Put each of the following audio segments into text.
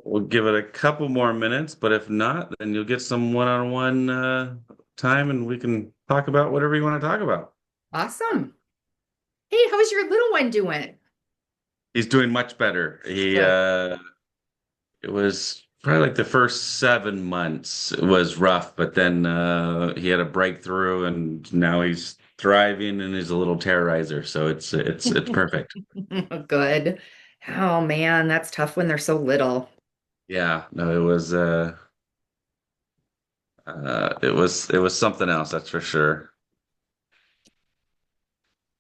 we'll give it a couple more minutes, but if not, then you'll get some one-on-one time and we can talk about whatever you want to talk about. Awesome. Hey, how's your little one doing? He's doing much better. Good. It was probably like the first 7 months was rough, but then he had a breakthrough and now he's thriving and he's a little terrorizer. So it's perfect. Good. Oh man, that's tough when they're so little. Yeah, no, it was something else, that's for sure.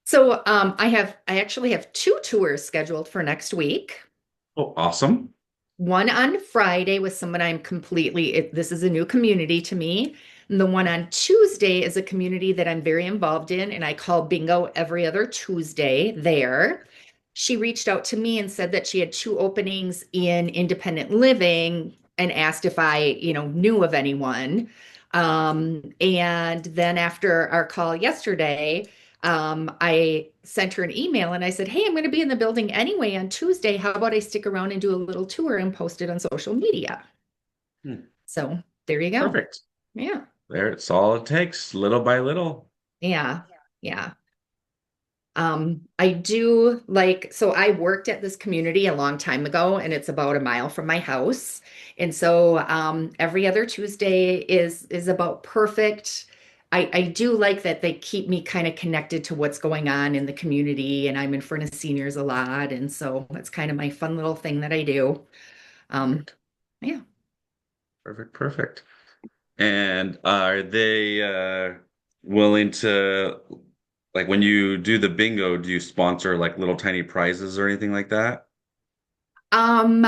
So, I actually have two tours scheduled for next week. Oh, awesome. One on Friday with someone this is a new community to me. And the one on Tuesday is a community that I'm very involved in, and I call bingo every other Tuesday there. She reached out to me and said that she had two openings in independent living and asked if I knew of anyone. And then after our call yesterday, I sent her an email and I said, "Hey, I'm going to be in the building anyway on Tuesday. How about I stick around and do a little tour and post it on social media?" Hmm, So there you go. perfect. Yeah. There, it's all it takes, little by little. Yeah. Yeah. I do like, so I worked at this community a long time ago, and it's about a mile from my house. And so every other Tuesday is about perfect. I do like that they keep me kind of connected to what's going on in the community, and I'm in front of seniors a lot. And so that's kind of my fun little thing that I do. Um, Perfect. yeah. Perfect. Perfect. And are they willing to, like, when you do the bingo, do you sponsor like little tiny prizes or anything like that? Um,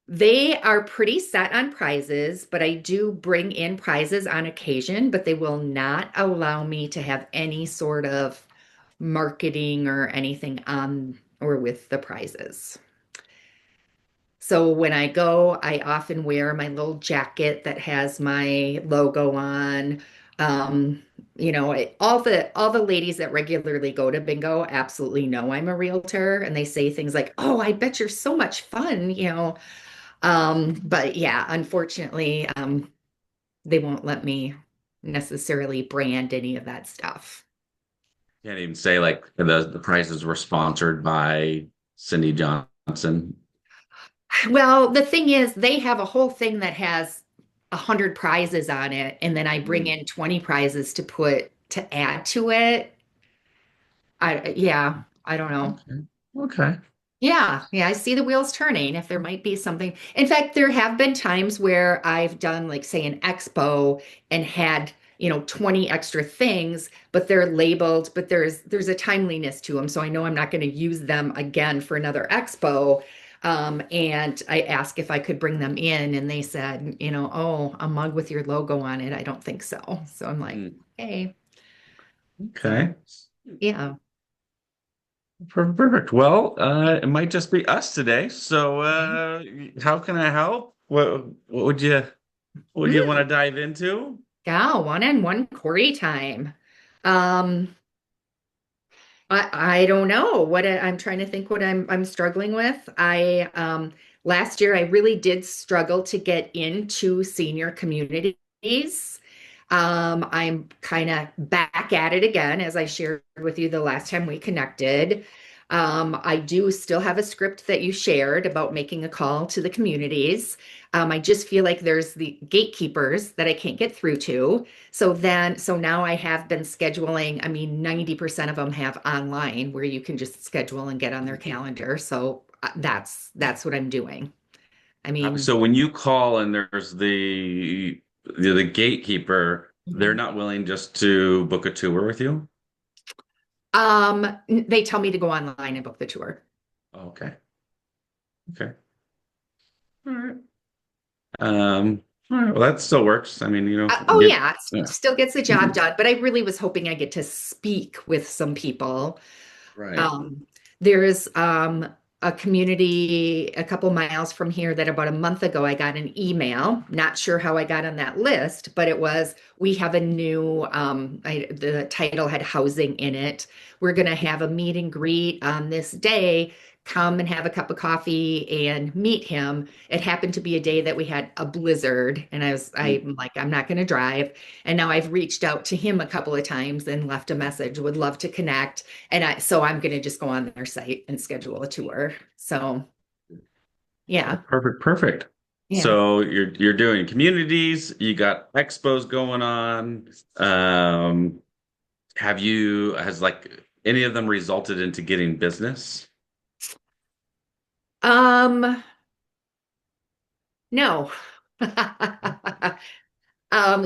They are pretty set on prizes, but I do bring in prizes on occasion, but they will not allow me to have any sort of marketing or anything on or with the prizes. So when I go, I often wear my little jacket that has my logo on. Um, all the ladies that regularly go to bingo absolutely know I'm a realtor, and they say things like, "Oh, I bet you're so much fun." But yeah, unfortunately, they won't let me necessarily brand any of that stuff. Can't even say like the prizes were sponsored by Cindy Johnson. Well, the thing is, they have a whole thing that has 100 prizes on it, and then I bring Mm, in 20 prizes to add to it. Yeah, I don't know. okay. Okay. Yeah, yeah, I see the wheels turning if there might be something. In fact, there have been times where I've done, like, say, an expo and had 20 extra things, but they're labeled, but there's a timeliness to them. So I know I'm not going to use them again for another expo. And I asked if I could bring them in, and they said, "Oh, a mug with your logo on it. I don't think so." So I'm like, Mm, "Hey." So okay. yeah. Perfect. Well, it might just be us today. So, how can I help? What would you want to dive into? Yeah, one-on-one Cory time. Um, I don't know I'm trying to think what I'm struggling with. I Last year I really did struggle to get into senior communities. I'm kind of back at it again, as I shared with you the last time we connected. I do still have a script that you shared about making a call to the communities. I just feel like there's the gatekeepers that I can't get through to. So now I have been scheduling. I mean, 90% of them have online where you can just schedule and get on their calendar. So that's what I'm doing. I mean, So when you call and there's the gatekeeper, they're mhm. not willing just to book a tour with you? They tell me to go online and book the tour. Okay. Okay. All right. All right. Well, that still works. I mean, Oh get yeah, yeah. still gets the job done, but I really was hoping I get to speak with some people. Right. Um, there's a community a couple miles from here that about a month ago I got an email. Not sure how I got on that list, but it was, "We have a new, the title had housing in it. We're going to have a meet and greet on this day. come and have a cup of coffee and meet him. It happened to be a day that we had a blizzard, and I'm like, I'm not going to drive. And now I've reached out to him a couple of times and left a message, would love to connect. So I'm going to just go on their site and schedule a tour. So Oh, yeah, perfect, perfect. yeah. So you're doing communities, you got expos going on. Has like any of them resulted into getting business? Um, no.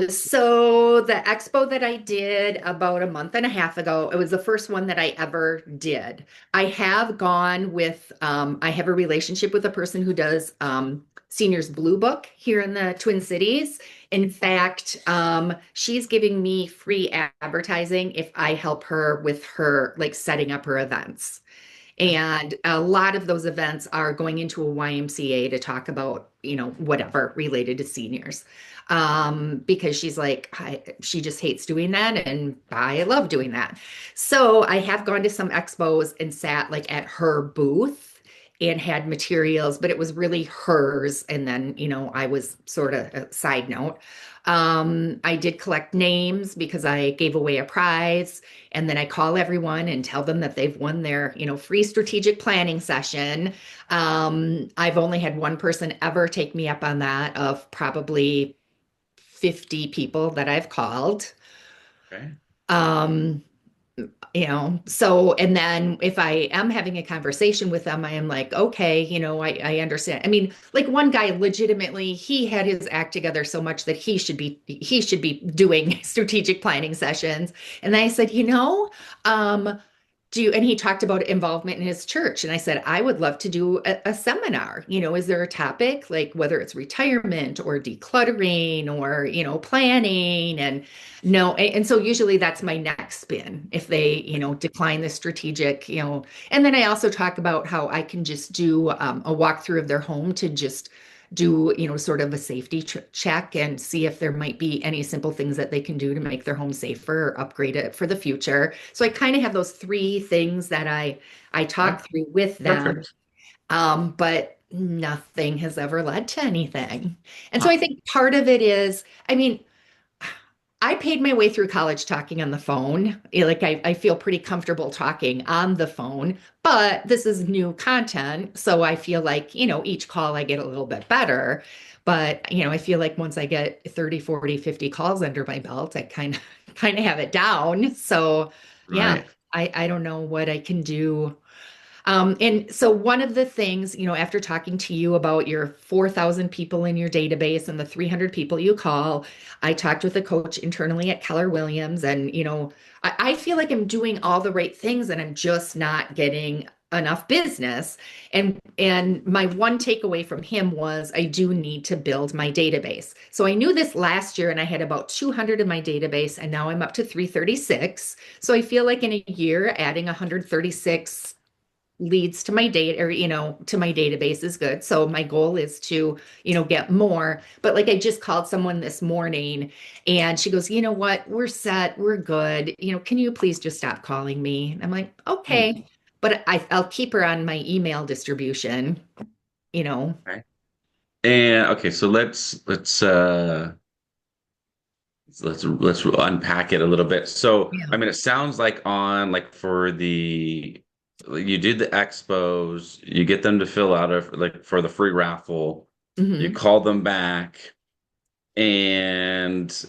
So the expo that I did about a month and a half ago, it was the first one that I ever did. I have gone with, I have a relationship with a person who does Seniors Blue Book here in the Twin Cities. In fact, she's giving me free advertising if I help her with her, like setting up her events. And a lot of those events are going into a YMCA to talk about, whatever related to seniors. Because she's like, she just hates doing that. And I love doing that. So I have gone to some expos and sat like at her booth and had materials, but it was really hers. And then, I was sort of a side note. I did collect names because I gave away a prize. And then I call everyone and tell them that they've won their, free strategic planning session. I've only had one person ever take me up on that of probably 50 people that I've called. Okay. Um, so, and then if I am having a conversation with them, I am like, okay, I understand. I mean, like one guy legitimately, he had his act together so much that he should be doing strategic planning sessions. And I said, and he talked about involvement in his church. And I said, I would love to do a seminar. Is there a topic like whether it's retirement or decluttering or, planning and no. And so usually that's my next spin if they, decline the strategic, and then I also talk about how I can just do a walkthrough of their home to just do, sort of a safety check and see if there might be any simple things that they can do to make their home safer or upgrade it for the future. So I kind of have those three things that I Okay. talk through with them, Perfect. but nothing has ever led to anything. And so Huh. I think part of it is, I mean, I paid my way through college talking on the phone. Like I feel pretty comfortable talking on the phone, but this is new content. So I feel like, each call I get a little bit better. But, I feel like once I get 30, 40, 50 calls under my belt, I kind of have it down. So yeah, Right. I don't know what I can do. And so one of the things, after talking to you about your 4,000 people in your database and the 300 people you call, I talked with a coach internally at Keller Williams, and, I feel like I'm doing all the right things and I'm just not getting enough business. And my one takeaway from him was I do need to build my database. So I knew this last year and I had about 200 in my database and now I'm up to 336. So I feel like in a year adding 136 leads to my date or to my database is good. So my goal is to get more. But like I just called someone this morning and she goes, you know what, we're set, we're good, can you please just stop calling me? And I'm like, Hmm. okay. But I'll keep her on my email distribution, you know. Okay. And okay, so let's unpack it a little bit. So, I Yeah. mean, it sounds like on like for the you do the expos, you get them to fill out a like for the free raffle, you Hmm. call them back, and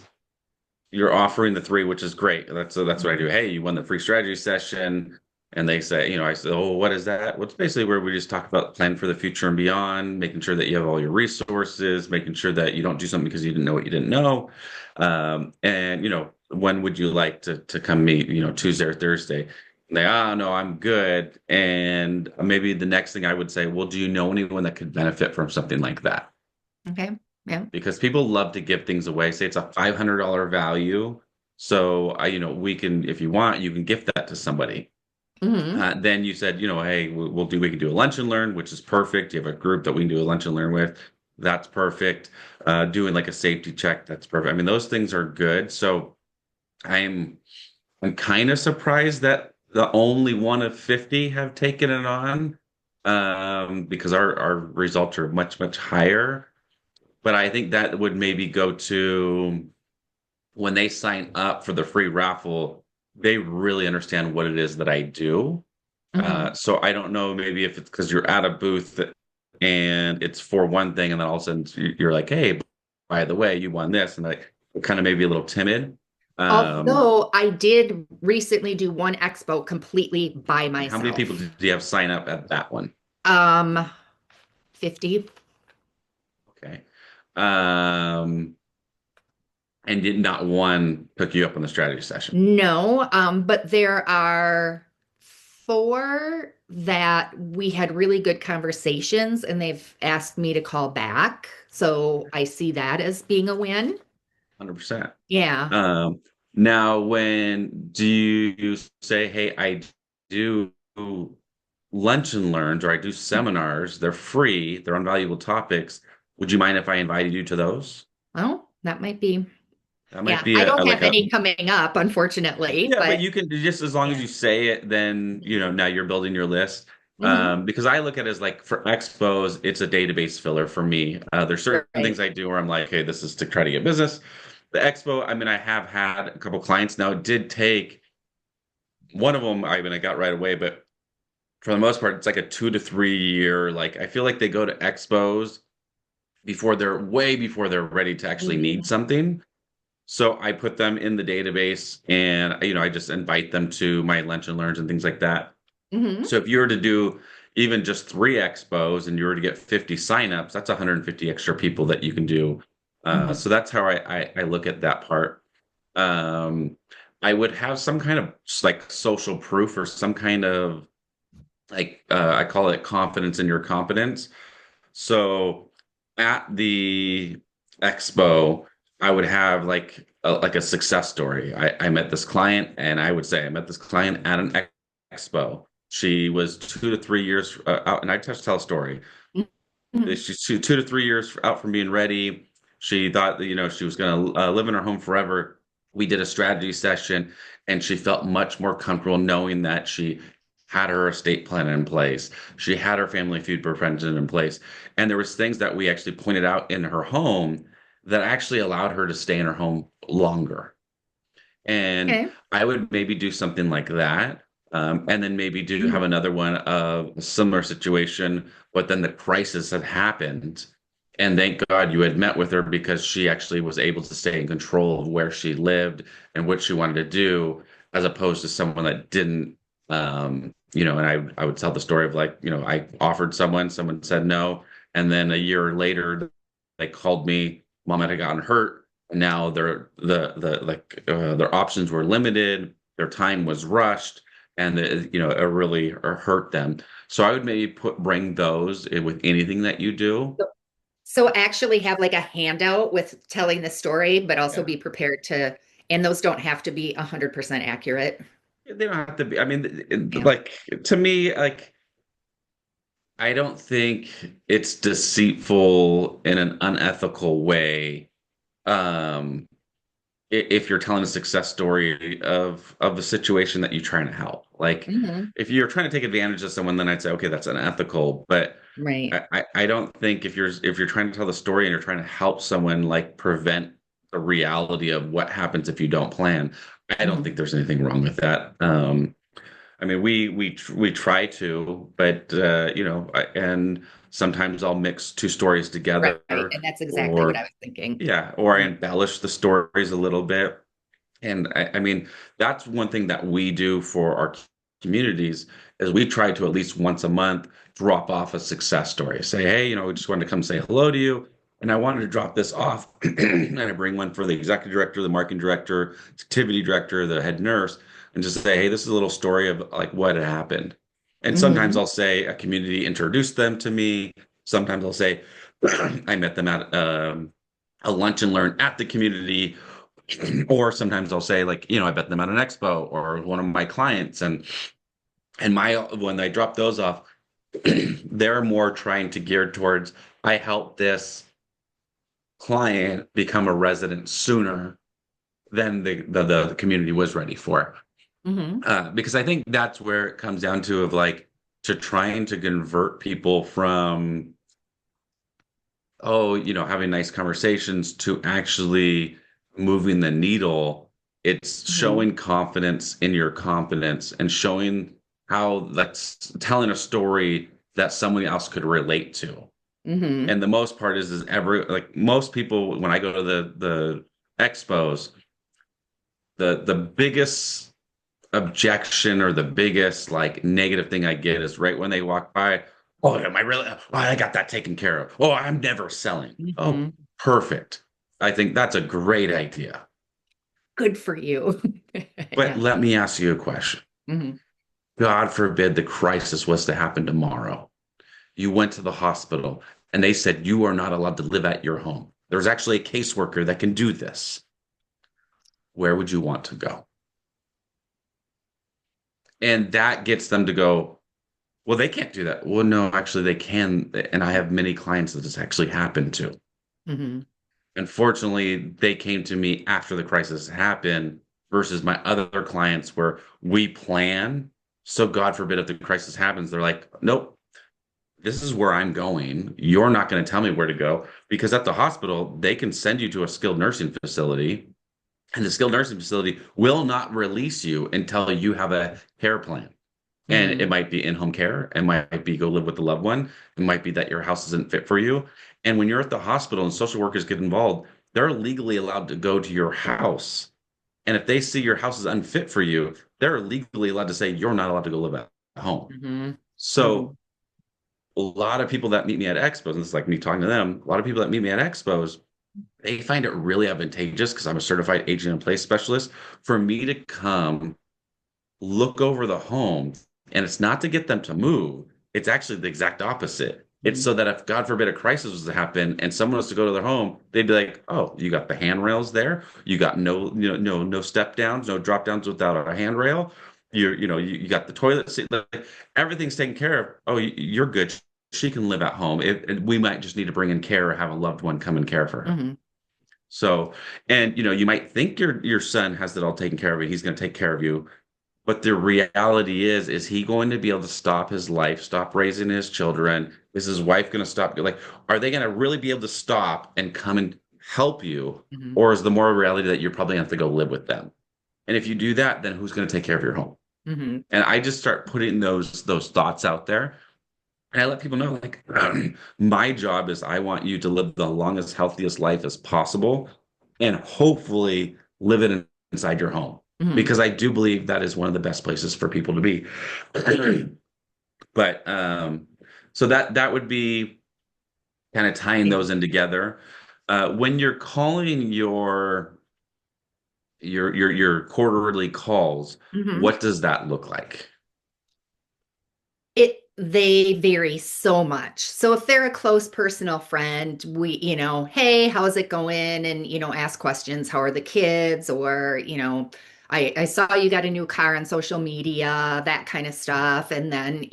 you're offering the three, which is great. That's what I do. Hey, you won the free strategy session. And they say, I said, oh, what is that? Well, it's basically where we just talk about plan for the future and beyond, making sure that you have all your resources, making sure that you don't do something because you didn't know what you didn't know. And when would you like to come meet, Tuesday or Thursday? And they, no, I'm good. And maybe the next thing I would say, well, do you know anyone that could benefit from something like that? Okay. Yeah. Because people love to give things away. Say it's a $500 value. So we can, if you want, you can gift that to somebody. Hmm. Then you said, hey, we can do a lunch and learn, which is perfect. You have a group that we can do a lunch and learn with. That's perfect. Doing like a safety check, that's perfect. I mean, those things are good. So I'm I'm kind of surprised that the only one of 50 have taken it on. because our results are much, much higher. But I think that would maybe go to when they sign up for the free raffle, they really understand what it is that I do. Hmm. So I don't know, maybe if it's because you're at a booth and it's for one thing, and then all of a sudden you're like, hey, by the way, you won this, and like kind of maybe a little timid. Um, Although I did recently do one expo completely by and how many people myself. do you have sign up at that one? Um, 50. Okay. Um, and did not one took you up on the strategy session. No, but there are four that we had really good conversations and they've asked me to call back. So I see that as being a win. 100%. Yeah. Um, now, when do you say, hey, I do lunch and learns or I do seminars, they're free, they're on valuable topics. Would you mind if I invited you to those? Oh, that might be. That might Yeah. be I don't like have a, any coming up, unfortunately, yeah, but but you can just as long as yeah. you say it, then now you're building your list. Hmm. Because I look at it as like for expos, it's a database filler for me. There's certain Right. things I do where I'm like, hey, this is to try to get business. The expo, I mean, I have had a couple clients now. It did take one of them, I mean, I got right away, but for the most part, it's like a 2 to 3 year. Like I feel like they go to expos before they're way before they're ready to actually need Hmm. something. So I put them in the database and I just invite them to my lunch and learns and things like that. Hmm. So if you were to do even just 3 expos and you were to get 50 signups, that's 150 extra people that you can do. Hmm. So that's how I look at that part. Um, I would have some kind of like social proof or some kind of like I call it confidence in your competence. So at the expo, I would have like a success story. I met this client, and I would say I met this client at an expo. She was 2 to 3 years out, and I just tell a story. Hmm. She's 2 to 3 years out from being ready. She thought that she was going to live in her home forever. We did a strategy session, and she felt much more comfortable knowing that she had her estate plan in place. She had her family feud prevention in place, and there was things that we actually pointed out in her home that actually allowed her to stay in her home longer. And Okay. I would maybe do something like that. And then maybe do have another one of a similar situation, but then the crisis had happened. And thank God you had met with her because she actually was able to stay in control of where she lived and what she wanted to do, as opposed to someone that didn't. And I would tell the story of like, I offered someone said no. And then a year later, they called me, mom had gotten hurt now their options were limited, their time was rushed, and it really hurt them. So I would maybe bring those in with anything that you do. So actually have like a handout with telling the story, but also Yeah. be prepared to, and those don't have to be 100% accurate. They don't have to be. I mean, Yeah. like to me, like I don't think it's deceitful in an unethical way. Um, if you're telling a success story of a situation that you're trying to help. Like Hmm. if you're trying to take advantage of someone, then I'd say, okay, that's unethical. But Right. I don't think if you're trying to tell the story and you're trying to help someone like prevent the reality of what happens if you don't plan, I don't Hmm. think there's anything wrong with that. I mean, we try to, but and sometimes I'll mix two stories Right. together, And that's exactly what I or was thinking. yeah, or I embellish the stories a little bit. And I mean, that's one thing that we do for our communities is we try to at least once a month drop off a success story. Say, hey, we just wanted to come say hello to you. And I wanted to drop this off. And I bring one for the executive director, the marketing director, activity director, the head nurse, and just say, hey, this is a little story of like what had happened. And sometimes Hmm. I'll say a community introduced them to me. Sometimes I'll say, I met them at a lunch and learn at the community, or sometimes I'll say like, I bet them at an expo or one of my clients, and my when I drop those off, they're more trying to gear towards I help this client become a resident sooner than the community was ready for. Hmm. Because I think that's where it comes down to of like to trying to convert people from, oh, having nice conversations to actually moving the needle. It's Hmm. showing confidence in your confidence and showing how that's telling a story that someone else could relate to. Hmm. And the most part is every like most people when I go to the expos, the biggest objection or the biggest like negative thing I get is right when they walk by. Oh, am I really? Oh, I got that taken care of. Oh, I'm never selling. Oh, Hmm. perfect. I think that's a great idea. Good for you. But Yeah. let me ask you a question. Hmm. God forbid the crisis was to happen tomorrow. You went to the hospital and they said you are not allowed to live at your home. There's actually a caseworker that can do this. Where would you want to go? And that gets them to go, well, they can't do that. Well, no, actually, they can. And I have many clients that this actually happened to. Hmm. Unfortunately, they came to me after the crisis happened versus my other clients where we plan. So, God forbid, if the crisis happens, they're like, nope, this is where I'm going. You're not going to tell me where to go because at the hospital, they can send you to a skilled nursing facility, and the skilled nursing facility will not release you until you have a care plan. And it Hmm. might be in-home care. It might be go live with the loved one. It might be that your house isn't fit for you. And when you're at the hospital and social workers get involved, they're legally allowed to go to your house. And if they see your house is unfit for you, they're legally allowed to say you're not allowed to go live at home. Hmm. Hmm. So a lot of people that meet me at expos, and it's like me talking to them, a lot of people that meet me at expos, they find it really advantageous because I'm a certified aging in place specialist for me to come look over the home. And it's not to get them to move. It's actually the exact opposite. It's so that if God forbid a crisis was to happen and someone was to go to their home, they'd be like, "Oh, you got the handrails there. You got no step downs, no drop downs without a handrail. You got the toilet seat. Like, everything's taken care of. Oh, you're good. She can live at home. We might just need to bring in care or have a loved one come and care for her." Hmm. So, and you might think your son has it all taken care of, and he's going to take care of you. But the reality is he going to be able to stop his life, stop raising his children? Is his wife going to stop? Like, are they going to really be able to stop and come and help you? Hmm. Or is the more reality that you're probably going to have to go live with them? And if you do that, then who's going to take care of your home? Hmm. And I just start putting those thoughts out there. And I let people know, like, my job is I want you to live the longest, healthiest life as possible and hopefully live it inside your home. Hmm. Because I do believe that is one of the best places for people to be. But so that would be kind of tying those in together. When you're calling your quarterly calls, Hmm. what does that look like? They vary so much. So if they're a close personal friend, hey, how's it going? And, ask questions. How are the kids? Or, I saw you got a new car on social media, that kind of stuff. And then,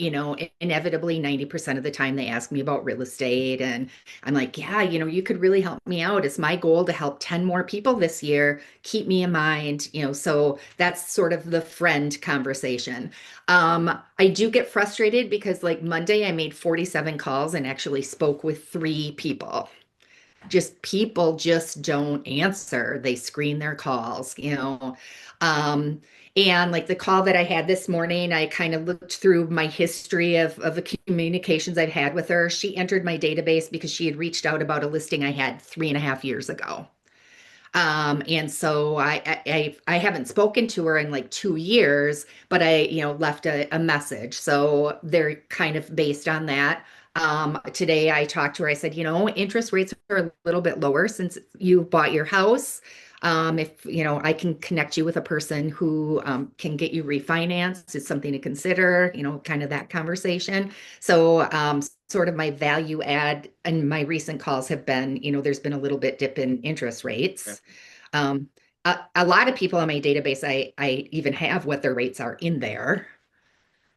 inevitably 90% of the time they ask me about real estate. And I'm like, yeah, you could really help me out. It's my goal to help 10 more people this year. Keep me in mind, so that's sort of the friend conversation. I do get frustrated because like Monday I made 47 calls and actually spoke with three people. Just people just don't answer. They screen their calls. Um, and like the call that I had this morning, I kind of looked through my history of the communications I've had with her. She entered my database because she had reached out about a listing I had 3.5 years ago. And so I haven't spoken to her in like 2 years, but I, left a message. So they're kind of based on that. Today I talked to her. I said, interest rates are a little bit lower since you bought your house. If I can connect you with a person who can get you refinanced, it's something to consider, kind of that conversation. So sort of my value add and my recent calls have been, there's been a little bit dip in interest rates. Um, a lot of people on my database, I even have what their rates are in there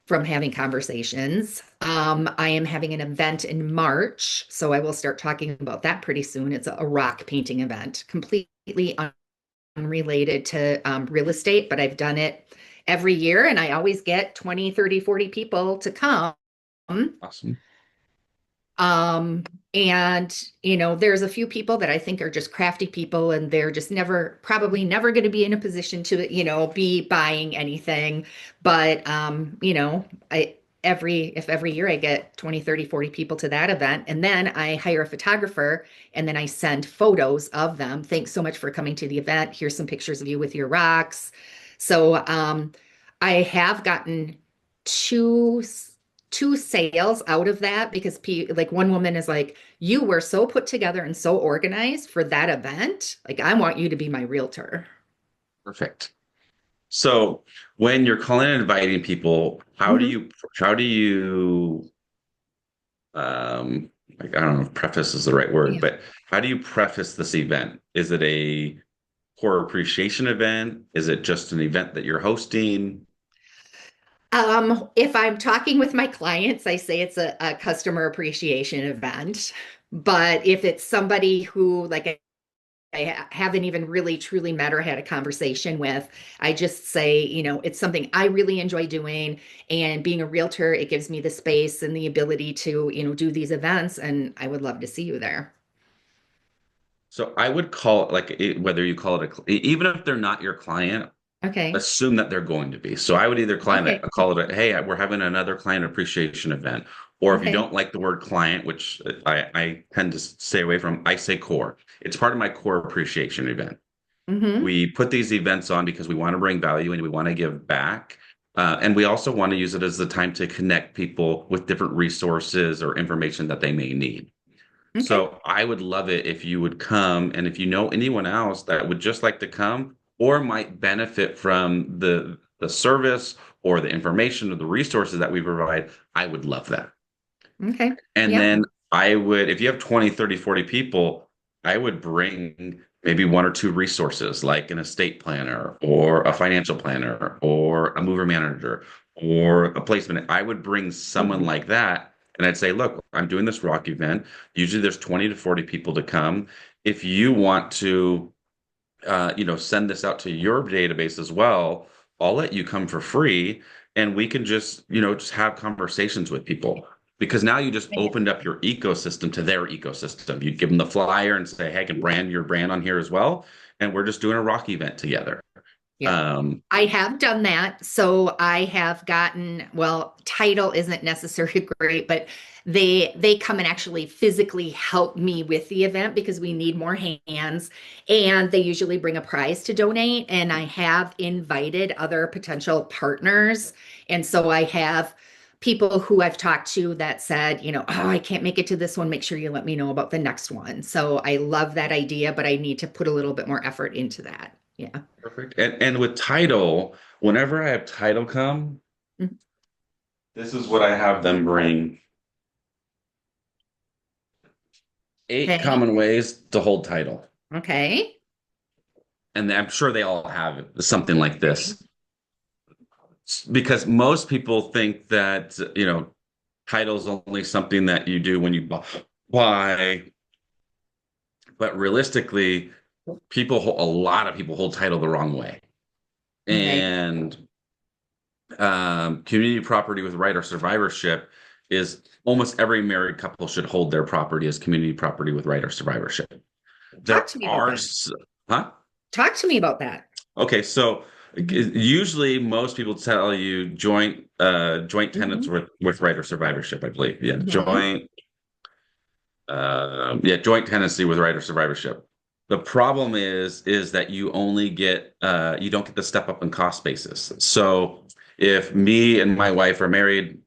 from having conversations. I am having an event in March, so I will start talking about that pretty soon. It's a rock painting event, completely unrelated to real estate, but I've done it every year and I always get 20, 30, 40 people to come. Awesome. Um, and there's a few people that I think are just crafty people and they're just probably never going to be in a position to, be buying anything. But if every year I get 20, 30, 40 people to that event, and then I hire a photographer and then I send photos of them. Thanks so much for coming to the event. Here's some pictures of you with your rocks. So, I have gotten two two sales out of that because like one woman is like, you were so put together and so organized for that event. Like, I want you to be my realtor. Perfect. So when you're calling and inviting people, Hmm. how do you um like I don't know if preface is the right word, Yeah. but how do you preface this event? Is it a core appreciation event? Is it just an event that you're hosting? If I'm talking with my clients, I say it's a customer appreciation event. But if it's somebody who, like, I haven't even really truly met or had a conversation with, I just say, it's something I really enjoy doing. And being a realtor, it gives me the space and the ability to, do these events. And I would love to see you there. So I would call it like whether you call it even if they're not your client, Okay. assume that they're going to be. So I would either Okay. call it a, hey, we're having another client appreciation event. Or if you Okay. don't like the word client, which I tend to stay away from, I say core. It's part of my core appreciation event. Mm-hmm. We put these events on because we want to bring value and we want to give back. And we also want to use it as the time to connect people with different resources or information that they may need. Okay. So I would love it if you would come, and if you know anyone else that would just like to come or might benefit from the service or the information or the resources that we provide, I would love that. Okay. And Yeah. then I would, if you have 20, 30, 40 people, I would bring maybe one or two resources like an estate planner or a financial planner or a mover manager or a placement. I would bring someone Mhm. like that. And I'd say, look, I'm doing this rock event. Usually there's 20 to 40 people to come. If you want to send this out to your database as well, I'll let you come for free and we can just have conversations with people because now you just Yeah. opened up your ecosystem to their ecosystem. You give them the flyer and say, hey, I can brand your brand on here as well. And we're just doing a rock event together. Yeah. Um, I have done that. So I have gotten, well, title isn't necessarily great, but they come and actually physically help me with the event because we need more hands. And they usually bring a prize to donate. And I have invited other potential partners. And so I have people who I've talked to that said, oh, I can't make it to this one. Make sure you let me know about the next one. So I love that idea, but I need to put a little bit more effort into that. Yeah. Perfect. And with title, whenever I have title come, Mhm. this is what I have them bring. 8 Okay. common ways to hold title. Okay. And I'm sure they all have something like Okay. this because most people think that, title's only something that you do when you buy, but realistically, a lot of people hold title the wrong way. Okay. And community property with right or survivorship is almost every married couple should hold their property as community property with right or survivorship. Talk There to me about are, that. huh? Talk to me about that. Okay, so Hmm. usually most people tell you joint tenants Hmm. with right or survivorship, I believe. Yeah, Hmm. joint tenancy with right or survivorship. The problem is that you don't get the step up in cost basis. So if me and my wife are married,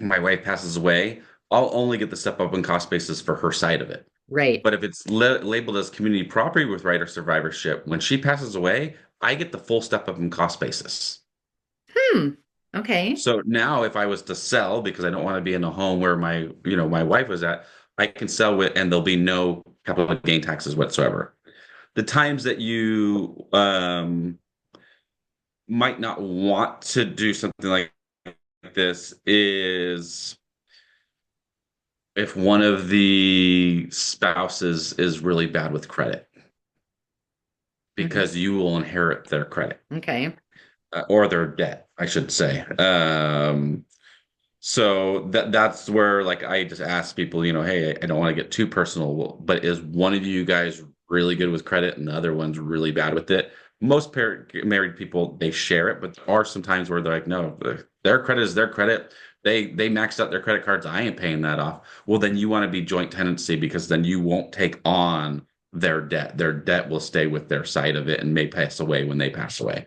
my wife passes away, I'll only get the step up in cost basis for her side of it. Right. But if it's labeled as community property with right or survivorship, when she passes away, I get the full step up in cost basis. Hmm. Okay. So now if I was to sell because I don't want to be in a home where my wife was at, I can sell with and there'll be no capital gain taxes whatsoever. The times that you might not want to do something like this is if one of the spouses is really bad with credit Hmm. because you will inherit their credit. Okay. Or their debt, I should say. So that's where like I just ask people, hey, I don't want to get too personal, but is one of you guys really good with credit and the other one's really bad with it? Most married people they share it, but there are some times where they're like, no, their credit is their credit. They maxed out their credit cards. I ain't paying that off. Well, then you want to be joint tenancy because then you won't take on their debt. Their debt will stay with their side of it and may pass away when they pass away.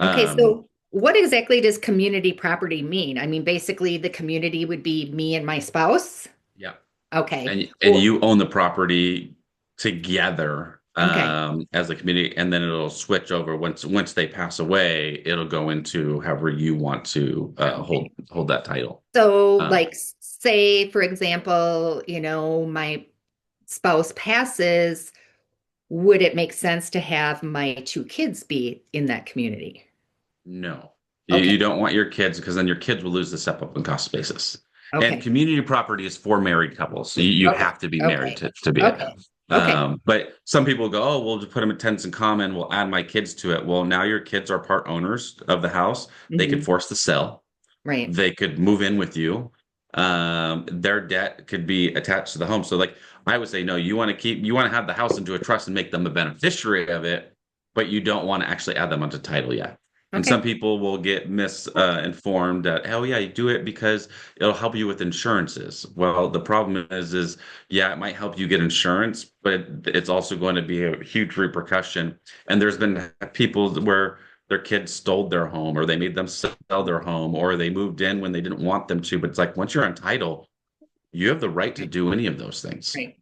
Okay, Um, so what exactly does community property mean? I mean, basically, the community would be me and my spouse. yeah. Okay. And Well, you own the property together okay. as a community, and then it'll switch over once they pass away. It'll go into however you want to Okay. hold that title. So, Um, like, say, for example, my spouse passes, would it make sense to have my two kids be in that community? No, you Okay. don't want your kids because then your kids will lose the step up in cost basis. And Okay. community property is for married couples. So you Okay. have to be married Okay. to be it. Okay. Okay. But some people go, oh, we'll just put them in tenants in common. We'll add my kids to it. Well, now your kids are part owners of the house. They could Hmm. force the sell. Right. They could move in with you. Their debt could be attached to the home. So, like I would say, no, you want to have the house into a trust and make them a beneficiary of it, but you don't want to actually add them onto title yet. And some Okay. people will get misinformed that, oh yeah, you do it because it'll help you with insurances. Well, the problem is yeah, it might help you get insurance, but it's also going to be a huge repercussion. And there's been people where their kids stole their home or they made them sell their home or they moved in when they didn't want them to. But it's like once you're on title, you have the right to Right. do any of those things. Right.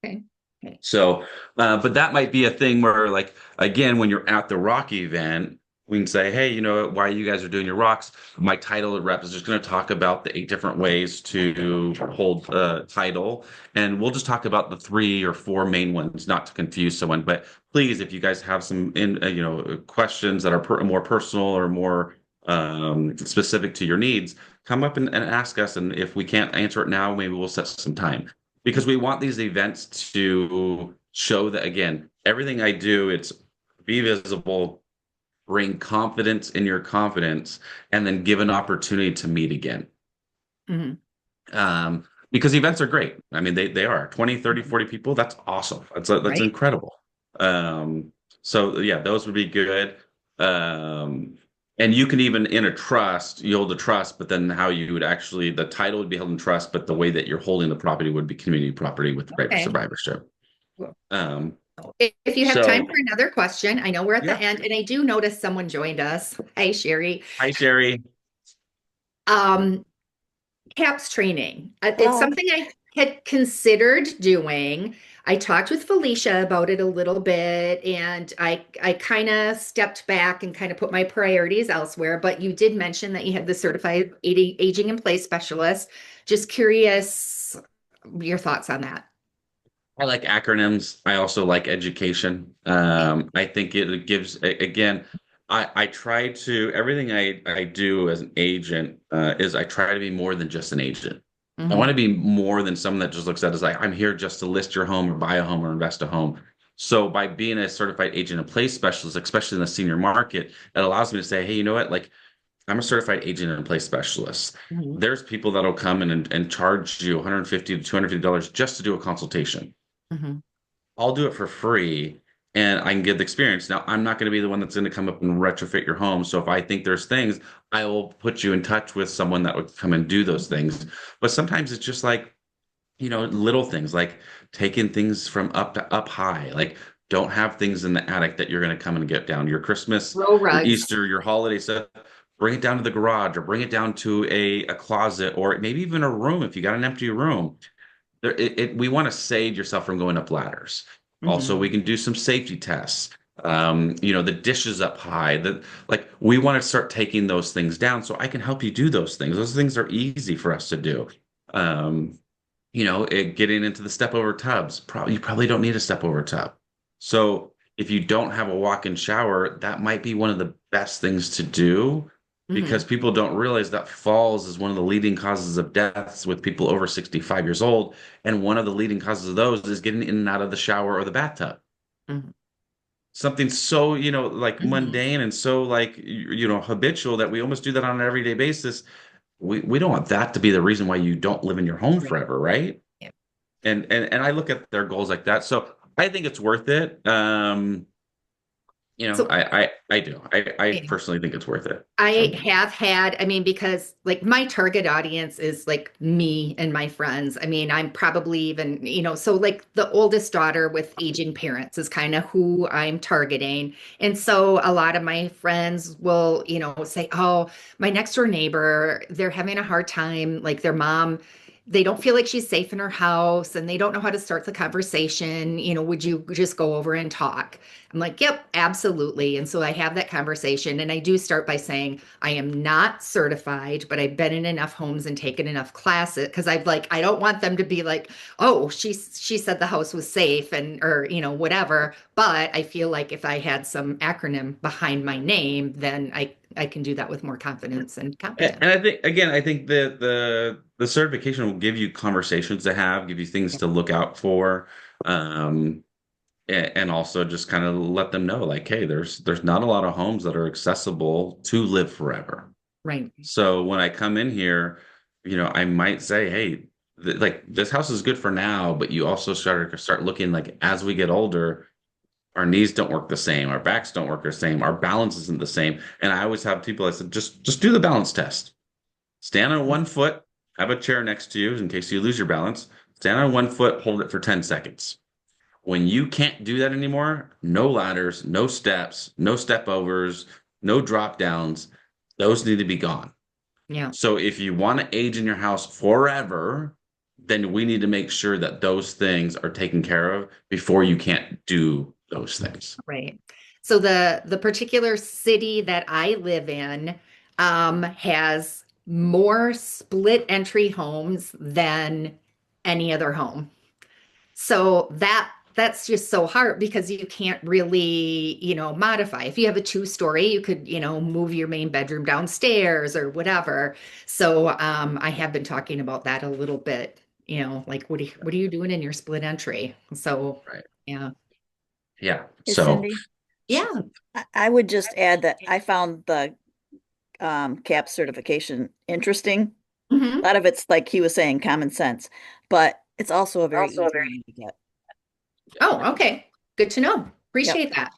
Okay. Okay. So, but that might be a thing where, like, again, when you're at the rock event, we can say, hey, why you guys are doing your rocks? My title rep is just going to talk about the 8 different ways to hold title. And we'll just talk about the 3 or 4 main ones, not to confuse someone. But please, if you guys have some, questions that are more personal or more specific to your needs, come up and ask us. And if we can't answer it now, maybe we'll set some time because we want these events to show that again, everything I do, it's be visible, bring confidence in your confidence, and then give an opportunity to meet again. Hmm. Because events are great. I mean, they are 20, 30, 40 people. That's awesome. That's Right. incredible. Um, so yeah, those would be good. Um, and you can even in a trust, you hold a trust, but then how you would actually, the title would be held in trust, but the way that you're holding the property would be community property with the right of Okay. survivorship. Well, Um, if you have time so for another question, I know we're at the yeah. end, and I do notice someone joined us. Hi, Sherry. Hi, Sherry. Um, CAPS training. It's Hello. something I had considered doing. I talked with Felicia about it a little bit, and I kind of stepped back and kind of put my priorities elsewhere. But you did mention that you had the certified aging in place specialist. Just curious your thoughts on that. I like acronyms. I also like education. I think it gives, again, I try to, everything I do as an agent is I try to be more than just an agent. I want Hmm. to be more than someone that just looks at it as like, I'm here just to list your home or buy a home or invest a home. So by being a certified agent and place specialist, especially in the senior market, it allows me to say, hey, you know what? Like I'm a certified agent and place specialist. Hmm. There's people that'll come in and charge you $150 to $250 just to do a consultation. Hmm. I'll do it for free and I can get the experience. Now, I'm not going to be the one that's going to come up and retrofit your home. So if I think there's things, I will put you in touch with someone that would come and do those things. But sometimes it's just like, little things like taking things from up to up high. Like don't have things in the attic that you're going to come and get down. Your Christmas, Row your rugs. Easter, your holiday stuff, bring it down to the garage or bring it down to a closet or maybe even a room if you got an empty room we want to save yourself from going up ladders. Also, Hmm. we can do some safety tests. The dishes up high. Like we want to start taking those things down so I can help you do those things. Those things are easy for us to do. Um, getting into the step over tubs. Probably you probably don't need a step over tub. So if you don't have a walk-in shower, that might be one of the best things to do because Hmm. people don't realize that falls is one of the leading causes of deaths with people over 65 years old. And one of the leading causes of those is getting in and out of the shower or the bathtub. Hmm. Something so, like Hmm. mundane and so like, habitual that we almost do that on an everyday basis we don't want that to be the reason why you don't live in your home Right. forever, right? Yeah. And I look at their goals like that. So I think it's worth it. So I do. I personally think it's worth it. I So have had, I mean, because like my target audience is like me and my friends. I mean, I'm probably even, so like the oldest daughter with aging parents is kind of who I'm targeting. And so a lot of my friends will, say, oh, my next door neighbor, they're having a hard time. Like their mom, they don't feel like she's safe in her house and they don't know how to start the conversation. Would you just go over and talk? I'm like, yep, absolutely. And so I have that conversation. And I do start by saying, I am not certified, but I've been in enough homes and taken enough classes because I've like, I don't want them to be like, oh, she said the house was safe and or whatever. But I feel like if I had some acronym behind my name, then I can do that with more confidence and competence. and I think again, I think that the certification will give you conversations to have, give you things to look out for. Um, and also just kind of let them know like, hey, there's not a lot of homes that are accessible to live forever. Right. So when I come in here, I might say, hey, like this house is good for now, but you also start looking like as we get older, our knees don't work the same, our backs don't work the same, our balance isn't the same. And I always have people I said, just do the balance test. Stand on one foot, have a chair next to you in case you lose your balance. Stand on one foot, hold it for 10 seconds. When you can't do that anymore, no ladders, no steps, no step overs, no drop downs. Those need to be gone. Yeah. So if you want to age in your house forever, then we need to make sure that those things are taken care of before you can't do those things. Right. So the particular city that I live in has more split entry homes than any other home. So that's just so hard because you can't really, modify. If you have a two-story, you could, move your main bedroom downstairs or whatever. So I have been talking about that a little bit, like what are you doing in your split entry? So Right. yeah. Yeah. Hey, So, Cindy, Yeah. I would just add that I found the CAP certification interesting. A Hmm. lot of it's like he was saying, common sense, but it's also a very easy one to get. Oh, okay. Good to know. Yep. Appreciate that.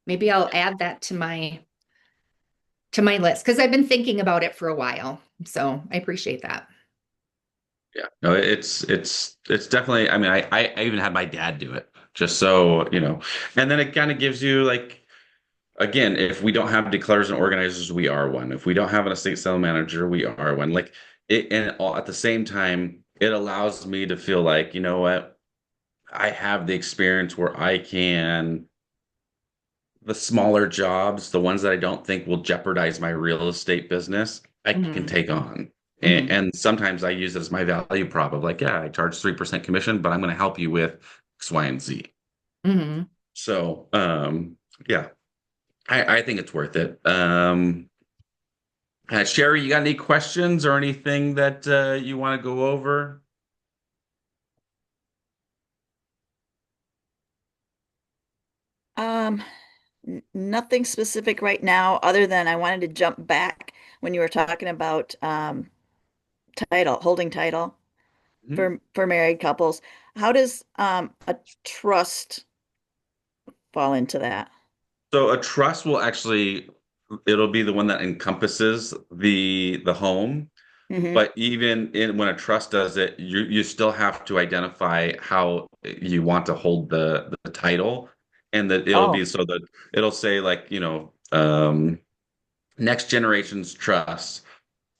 Maybe I'll add that to my list because I've been thinking about it for a while. So I appreciate that. yeah. No, it's definitely, I mean, I even had my dad do it just so, and then it kind of gives you like again, if we don't have declarers and organizers, we are one. If we don't have an estate sale manager, we are one. Like it, and at the same time, it allows me to feel like, you know what, I have the experience where I can, the smaller jobs, the ones that I don't think will jeopardize my real estate business, I can Hmm. take on. And, Hmm. and sometimes I use it as my value prop of like, yeah, I charge 3% commission, but I'm going to help you with X, Y, and Z. Hmm. So, yeah, I think it's worth it. Sherry, you got any questions or anything that you want to go over? Um, Nothing specific right now, other than I wanted to jump back when you were talking about holding title Mhm. for married couples. How does a trust fall into that? So a trust will actually, it'll be the one that encompasses the home. Hmm. But even when a trust does it, you still have to identify how you want to hold the title, and that it'll be Oh, so that it'll say like next generation's trust,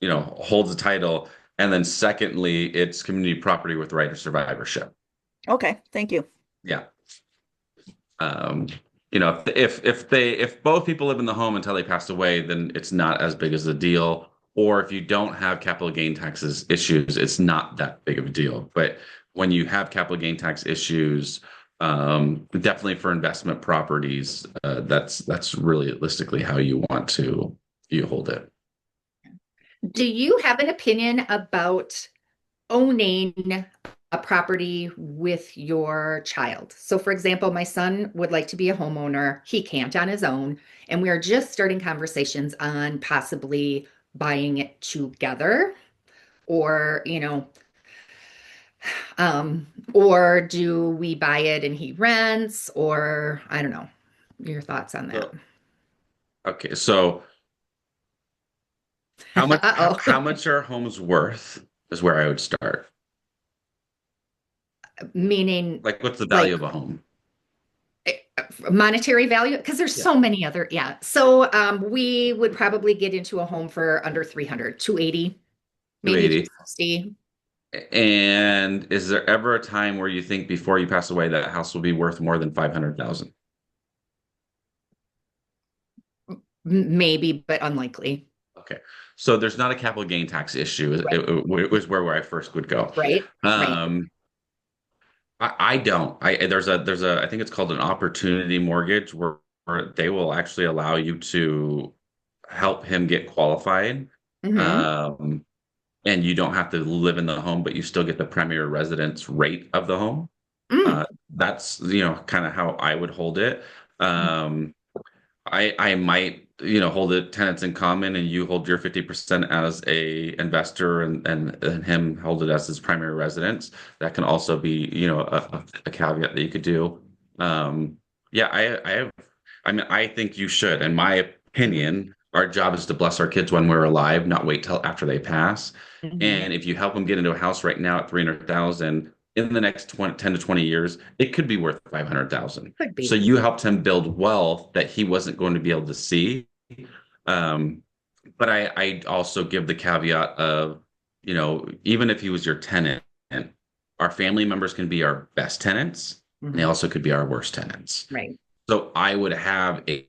holds the title, and then secondly, it's community property with right of survivorship. okay. Thank you. Yeah. Um, if both people live in the home until they pass away, then it's not as big as a deal. Or if you don't have capital gain taxes issues, it's not that big of a deal. But when you have capital gain tax issues, definitely for investment properties, that's realistically how you want to you hold it. Do you have an opinion about owning a property with your child? So, for example, my son would like to be a homeowner. He can't on his own. And we are just starting conversations on possibly buying it together. or, or do we buy it and he rents, or I don't know. Your thoughts on that? So, okay, so Uh-oh. how much are homes worth is where I would start. Meaning Like, what's the like value of a home? eh, monetary value? Because there's Yeah. so many other, yeah. So we would probably get into a home for under 300, 280, maybe 280. 260. And is there ever a time where you think before you pass away that house will be worth more than 500,000? Maybe, but unlikely. Okay. So there's not a capital gain tax issue. Right. It was where I first would go. Right. Right. Um, I don't. I think it's called an opportunity mortgage where they will actually allow you to help him get qualified. Hmm. Um, and you don't have to live in the home, but you still get the primary residence rate of the home. Mm. That's, kind of how I would hold it. Um, I might, hold it tenants in common and you hold your 50% as a investor and him hold it as his primary residence. That can also be, a caveat that you could do. Um, yeah, I think you should. In my opinion, our job is to bless our kids when we're alive, not wait till after they pass. Hmm. And if you help them get into a house right now at 300,000, in the next 10 to 20 years, it could be worth 500,000. Could So be. you helped him build wealth that he wasn't going to be able to see. Um, but I also give the caveat of, even if he was your tenant, our family members can be our best tenants, and they Hmm. also could be our worst tenants. Right. So I would have a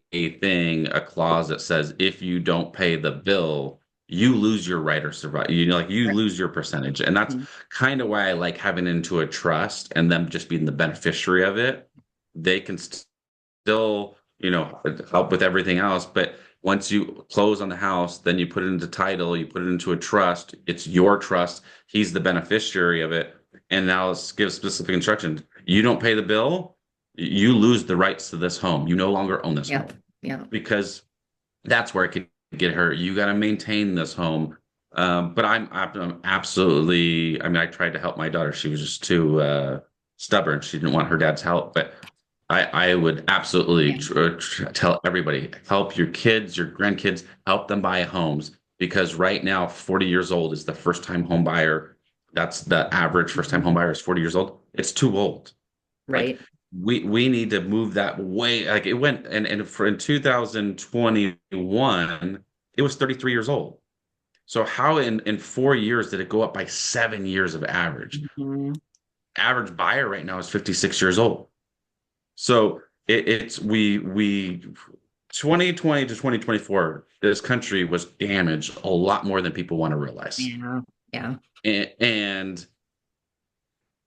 clause that says if you don't pay the bill, you lose your right or survive. You Right. lose your percentage. And that's Mhm. kind of why I like having into a trust and them just being the beneficiary of it. They can still, help with everything else. But once you close on the house, then you put it into title, you put it into a trust. It's your trust. He's the beneficiary of it. And now let's give specific instructions. You don't pay the bill, you lose the rights to this home. You no longer own this Yeah. home Yeah. because that's where it could get hurt. You got to maintain this home. But I'm absolutely, I mean, I tried to help my daughter. She was just too stubborn. She didn't want her dad's help. But I would absolutely Yeah. tell everybody, help your kids, your grandkids, help them buy homes because right now, 40 years old is the first time home buyer. That's the average first time home Mhm. buyer is 40 years old. It's too old. Like Right. we need to move that way. Like it went and for in 2021, it was 33 years old. So how in 4 years did it go up by 7 years of average? Mhm. Average buyer right now is 56 years old. So it's we 2020 to 2024, this country was damaged a lot more than people want to realize. Yeah. Yeah. And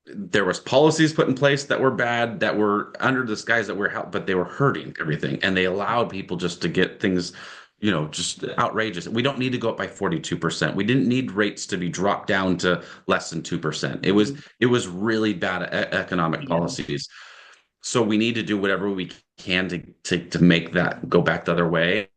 there was policies put in place that were bad, that were under the skies that were help, but they were hurting everything, and they allowed people just to get things, just outrageous. We don't need to go up by 42%. We didn't need rates to be dropped down to less than 2%. Mhm. It was really bad economic Yeah. policies. So we need to do whatever we can to make that go back the other way.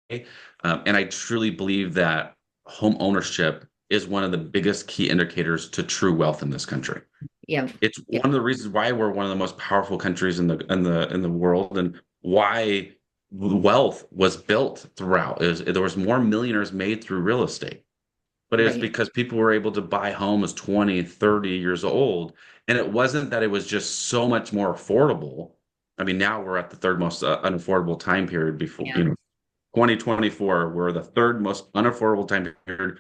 And I truly believe that home ownership is one of the biggest key indicators to true wealth in this country. Yeah. It's Yeah. one of the reasons why we're one of the most powerful countries in the world, and why wealth was built throughout. Is there was more millionaires made through real estate, but it's Right. because people were able to buy homes 20, 30 years old, and it wasn't that it was just so much more affordable. I mean, now we're at the third most unaffordable time period before, Yeah. 2024, we're the third most unaffordable time period.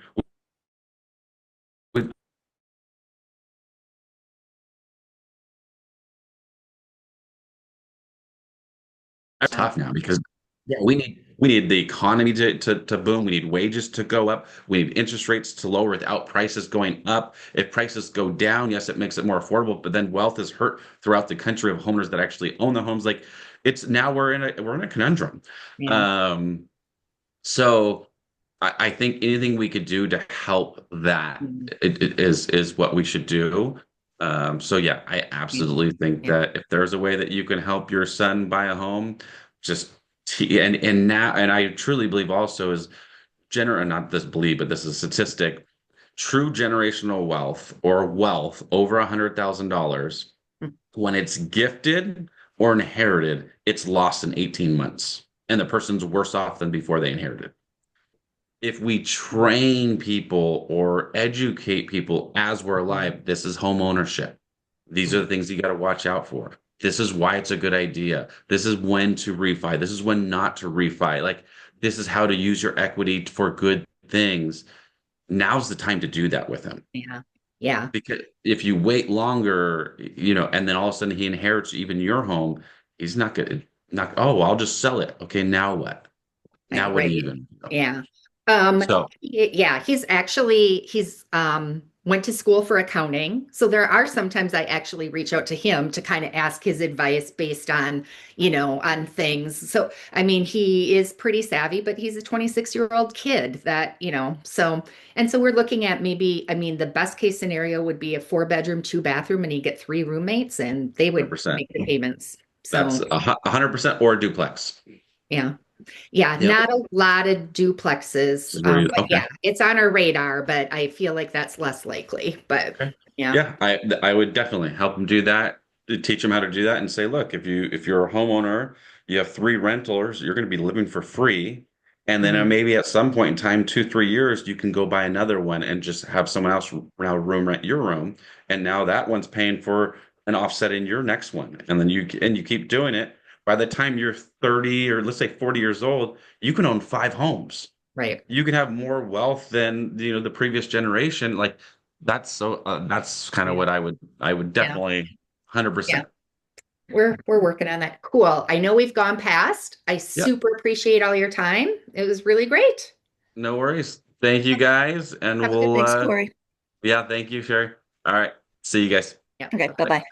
That's Yeah. tough now because yeah, we need the economy to boom. We need wages to go up. We need interest rates to lower without prices going up. If prices go down, yes, it makes it more affordable, but then wealth is hurt throughout the country of homeowners that actually own the homes. Like it's now we're in a conundrum. Yeah. Um, so I think anything we could do to help that Mhm. it is what we should do. So yeah, I Yeah. absolutely think Yeah. that if there's a way that you can help your son buy a home, just and now and I truly believe also is not this believe, but this is a statistic. true generational wealth or wealth over $100,000, when it's gifted or inherited, it's lost in 18 months. And the person's worse off than before they inherited. If we train people or educate people as we're alive, this is home ownership. These are the things you got to watch out for. This is why it's a good idea. This is when to refi. This is when not to refi. Like, this is how to use your equity for good things. Now's the time to do that with him. Yeah. Yeah. Because if you wait longer, and then all of a sudden he inherits even your home, he's not gonna not, oh, well, I'll just sell it. Okay, now what? Now what are you Right. gonna do? Yeah. So Yeah, he's went to school for accounting. So there are sometimes I actually reach out to him to kind of ask his advice based on, on things. So I mean, he is pretty savvy, but he's a 26-year-old kid that, so we're looking at maybe, I mean, the best case scenario would be a 4-bedroom, 2-bathroom, and he get 3 roommates and they would 100%. make the payments. That's So 100% or a duplex. yeah. Yeah, Yep. not a lot of duplexes. But Okay. yeah, it's on our radar, but I feel like that's less likely. But Okay. yeah. Yeah, I would definitely help them do that, to teach them how to do that, and say, look, if you're a homeowner, you have 3 renters, you're going to be living for free, and then Mhm. maybe at some point in time, 2, 3 years, you can go buy another one and just have someone else now room rent your room, and now that one's paying for an offset in your next one, and then you keep doing it. By the time you're 30 or let's say 40 years old, you can own 5 homes. Right. You can have more wealth than the previous generation. Like, that's kind of Yeah. what I would Yeah. definitely Yeah. 100%. We're working on that. Cool. I know we've gone past. I Yep, super appreciate all your time. It was really great. no worries. Thank you guys, and Have a good we'll Thanks, Cory. yeah, thank you, Sherry. All right, see you guys. Yeah. Okay, Bye-bye. bye-bye.